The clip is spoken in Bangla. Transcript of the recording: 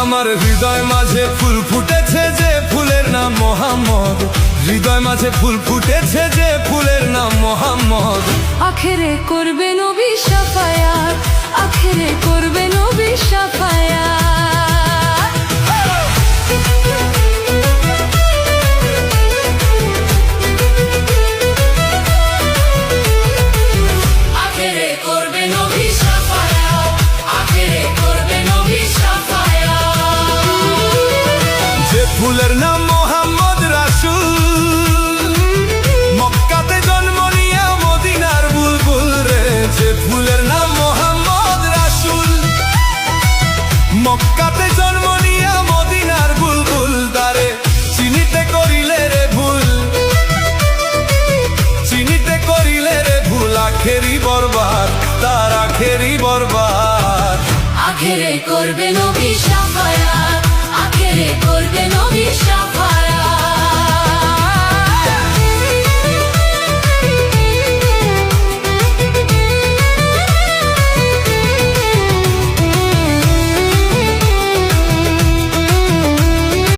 আমার হৃদয় মাঝে ফুল ফুটেছে যে ফুলের নাম মোহাম্মদ, হৃদয় মাঝে ফুল ফুটেছে যে ফুলের নাম মোহাম্মদ। আখেরে করবে নবী শাফায়াত, আখেরে করবে নবী শাফায়াত। আখেরে করবে নবী শাফায়াত, আখেরে করবে নবী শাফায়াত। যে ফুলের নাম মোহাম্মদ রাসূল, মক্কাতে জন্ম নিয়ে মদিনার বুলবুল রে। যে ফুলের নাম মোহাম্মদ রাসূল, মক্কাতে জন্ম নিয়ে মদিনার বুলবুল। তারে চিনিতে করিলে রে ভুল, চিনিতে করিলে রে ভুল, আখেরি বরবাদ, তার আখেরি বরবাদ। আখেরে করবে নবী শাফায়াত, আখেরে করবে নবী শাফায়াত।